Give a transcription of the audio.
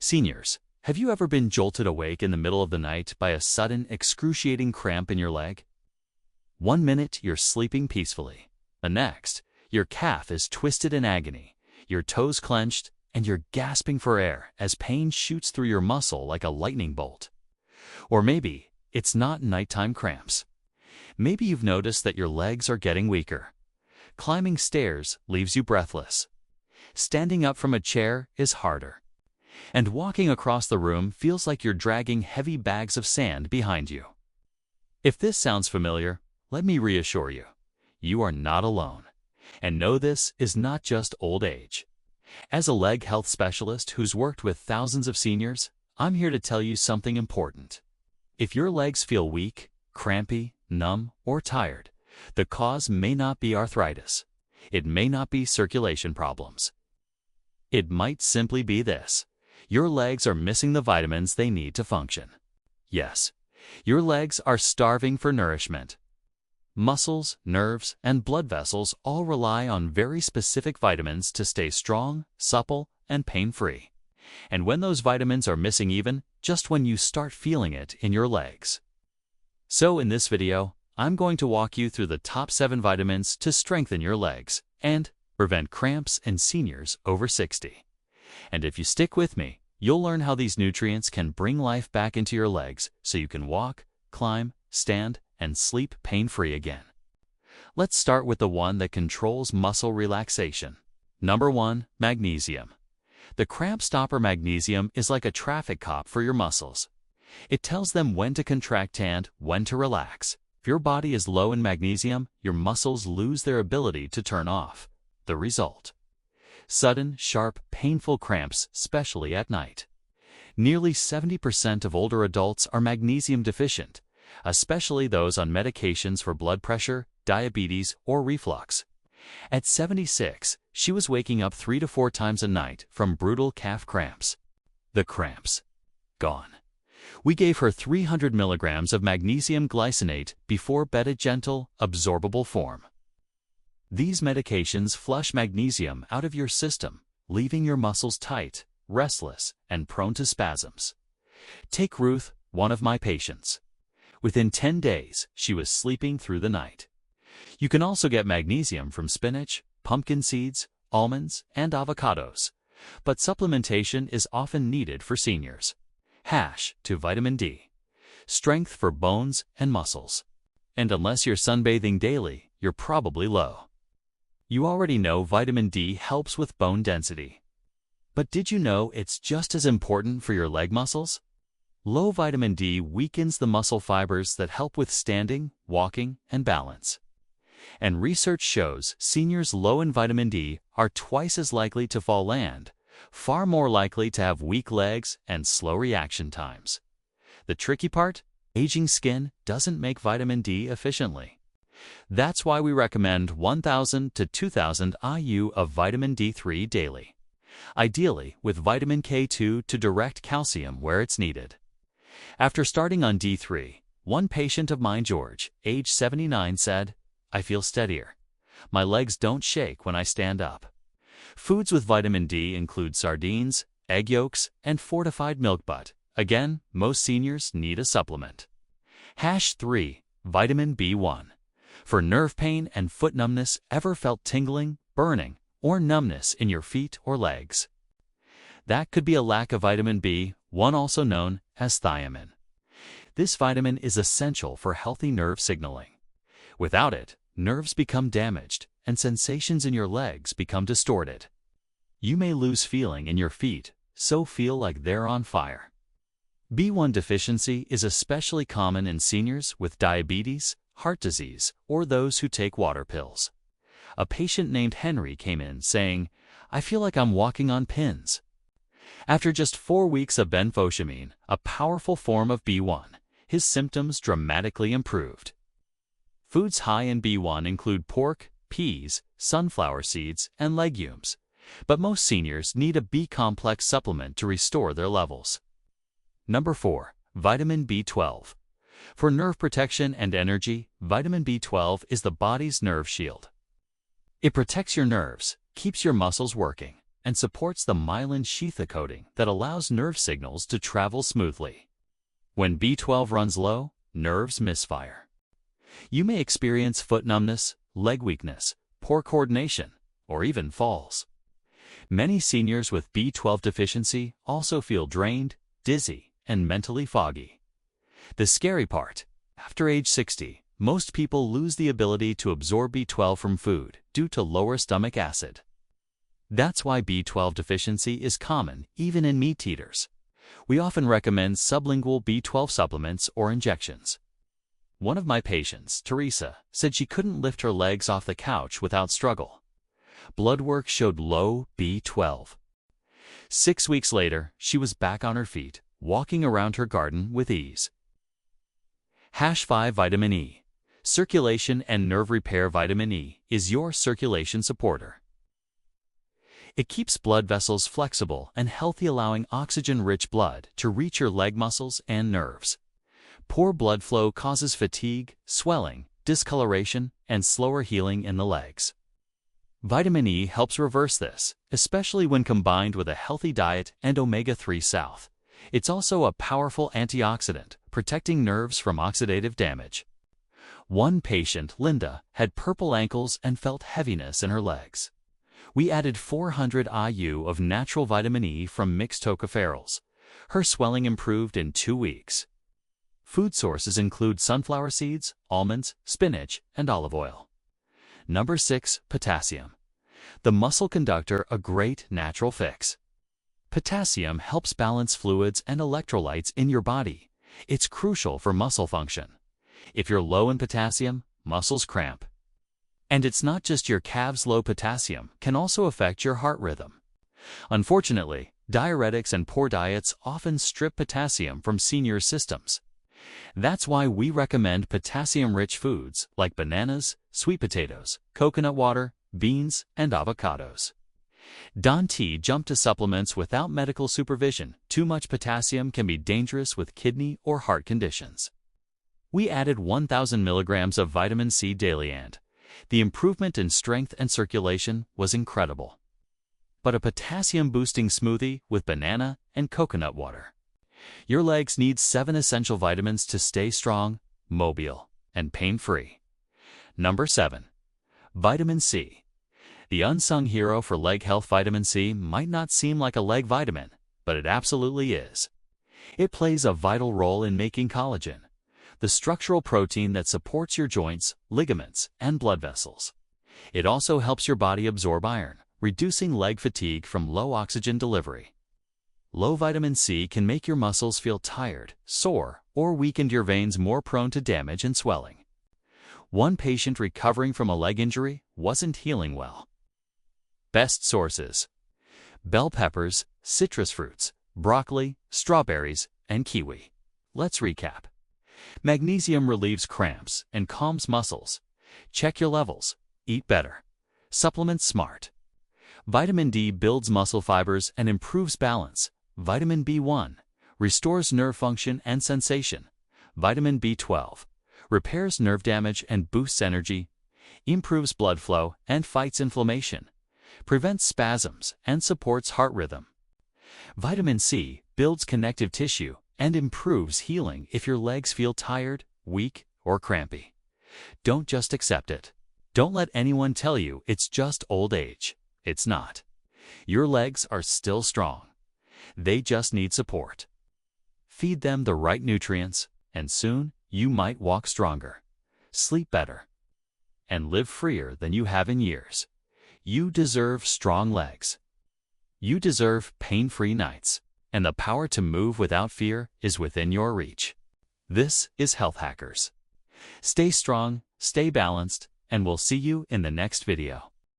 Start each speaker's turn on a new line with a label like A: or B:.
A: Seniors, have you ever been jolted awake in the middle of the night by a sudden, excruciating cramp in your leg? 1 minute you're sleeping peacefully. The next, your calf is twisted in agony, your toes clenched, and you're gasping for air as pain shoots through your muscle like a lightning bolt. Or maybe it's not nighttime cramps. Maybe you've noticed that your legs are getting weaker. Climbing stairs leaves you breathless. Standing up from a chair is harder. And walking across the room feels like you're dragging heavy bags of sand behind you. If this sounds familiar, let me reassure you, you are not alone. And no, this is not just old age. As a leg health specialist who's worked with thousands of seniors, I'm here to tell you something important. If your legs feel weak, crampy, numb, or tired, the cause may not be arthritis. It may not be circulation problems. It might simply be this. Your legs are missing the vitamins they need to function. Yes, your legs are starving for nourishment. Muscles, nerves, and blood vessels all rely on very specific vitamins to stay strong, supple, and pain-free. And when those vitamins are missing, even just when you start feeling it in your legs. So in this video, I'm going to walk you through the top 7 vitamins to strengthen your legs and prevent cramps in seniors over 60. And if you stick with me, you'll learn how these nutrients can bring life back into your legs so you can walk, climb, stand, and sleep pain-free again. Let's start with the one that controls muscle relaxation. Number 1, magnesium. The cramp stopper magnesium is like a traffic cop for your muscles. It tells them when to contract and when to relax. If your body is low in magnesium, your muscles lose their ability to turn off. The result: sudden, sharp, painful cramps, especially at night. Nearly 70% of older adults are magnesium deficient, especially those on medications for blood pressure, diabetes, or reflux. At 76, she was waking up 3 to 4 times a night from brutal calf cramps. The cramps gone. We gave her 300 milligrams of magnesium glycinate before bed, a gentle, absorbable form. These medications flush magnesium out of your system, leaving your muscles tight, restless, and prone to spasms. Take Ruth, one of my patients. Within 10 days, she was sleeping through the night. You can also get magnesium from spinach, pumpkin seeds, almonds, and avocados, but supplementation is often needed for seniors. To vitamin D. Strength for bones and muscles. And unless you're sunbathing daily, you're probably low. You already know vitamin D helps with bone density. But did you know it's just as important for your leg muscles? Low vitamin D weakens the muscle fibers that help with standing, walking, and balance. And research shows seniors low in vitamin D are twice as likely to fall and far more likely to have weak legs and slow reaction times. The tricky part? Aging skin doesn't make vitamin D efficiently. That's why we recommend 1,000 to 2,000 IU of vitamin D3 daily, ideally with vitamin K2 to direct calcium where it's needed. After starting on D3, one patient of mine, George, age 79, said, "I feel steadier. My legs don't shake when I stand up." Foods with vitamin D include sardines, egg yolks, and fortified milk, but again, most seniors need a supplement. 3. Vitamin B1. For nerve pain and foot numbness, ever felt tingling, burning, or numbness in your feet or legs? That could be a lack of vitamin B1, also known as thiamine. This vitamin is essential for healthy nerve signaling. Without it, nerves become damaged and sensations in your legs become distorted. You may lose feeling in your feet, so feel like they're on fire. B1 deficiency is especially common in seniors with diabetes, heart disease, or those who take water pills. A patient named Henry came in saying, "I feel like I'm walking on pins." After just 4 weeks of benfotiamine, a powerful form of B1, his symptoms dramatically improved. Foods high in B1 include pork, peas, sunflower seeds, and legumes, but most seniors need a B-complex supplement to restore their levels. Number 4. Vitamin B12. For nerve protection and energy, vitamin B12 is the body's nerve shield. It protects your nerves, keeps your muscles working, and supports the myelin sheath coating that allows nerve signals to travel smoothly. When B12 runs low, nerves misfire. You may experience foot numbness, leg weakness, poor coordination, or even falls. Many seniors with B12 deficiency also feel drained, dizzy, and mentally foggy. The scary part, after age 60, most people lose the ability to absorb B12 from food due to lower stomach acid. That's why B12 deficiency is common even in meat eaters. We often recommend sublingual B12 supplements or injections. One of my patients, Teresa, said she couldn't lift her legs off the couch without struggle. Blood work showed low B12. 6 weeks later, she was back on her feet, walking around her garden with ease. #5 Vitamin E. Circulation and nerve repair. Vitamin E is your circulation supporter. It keeps blood vessels flexible and healthy, allowing oxygen-rich blood to reach your leg muscles and nerves. Poor blood flow causes fatigue, swelling, discoloration, and slower healing in the legs. Vitamin E helps reverse this, especially when combined with a healthy diet and omega-3 south. It's also a powerful antioxidant, protecting nerves from oxidative damage. One patient, Linda, had purple ankles and felt heaviness in her legs. We added 400 IU of natural vitamin E from mixed tocopherols. Her swelling improved in 2 weeks. Food sources include sunflower seeds, almonds, spinach, and olive oil. #6 Potassium. The muscle conductor, a great natural fix. Potassium helps balance fluids and electrolytes in your body. It's crucial for muscle function. If you're low in potassium, muscles cramp. And it's not just your calves. Low potassium can also affect your heart rhythm. Unfortunately, diuretics and poor diets often strip potassium from senior systems. That's why we recommend potassium-rich foods like bananas, sweet potatoes, coconut water, beans, and avocados. Don't jump to supplements without medical supervision. Too much potassium can be dangerous with kidney or heart conditions. We added 1,000 milligrams of vitamin C daily, and the improvement in strength and circulation was incredible. But a potassium-boosting smoothie with banana and coconut water. Your legs need 7 essential vitamins to stay strong, mobile, and pain-free. #7. Vitamin C. The unsung hero for leg health. Vitamin C might not seem like a leg vitamin, but it absolutely is. It plays a vital role in making collagen, the structural protein that supports your joints, ligaments, and blood vessels. It also helps your body absorb iron, reducing leg fatigue from low oxygen delivery. Low vitamin C can make your muscles feel tired, sore, or weaken, your veins more prone to damage and swelling. One patient recovering from a leg injury wasn't healing well. Best sources: bell peppers, citrus fruits, broccoli, strawberries, and kiwi. Let's recap. Magnesium relieves cramps and calms muscles. Check your levels. Eat better. Supplement smart. Vitamin D builds muscle fibers and improves balance. Vitamin B1 restores nerve function and sensation. Vitamin B12 repairs nerve damage and boosts energy, improves blood flow and fights inflammation, prevents spasms and supports heart rhythm. Vitamin C builds connective tissue and improves healing if your legs feel tired, weak, or crampy. Don't just accept it. Don't let anyone tell you it's just old age. It's not. Your legs are still strong. They just need support. Feed them the right nutrients, and soon you might walk stronger, sleep better, and live freer than you have in years. You deserve strong legs. You deserve pain-free nights, and the power to move without fear is within your reach. This is Health Hackers. Stay strong, stay balanced, and we'll see you in the next video.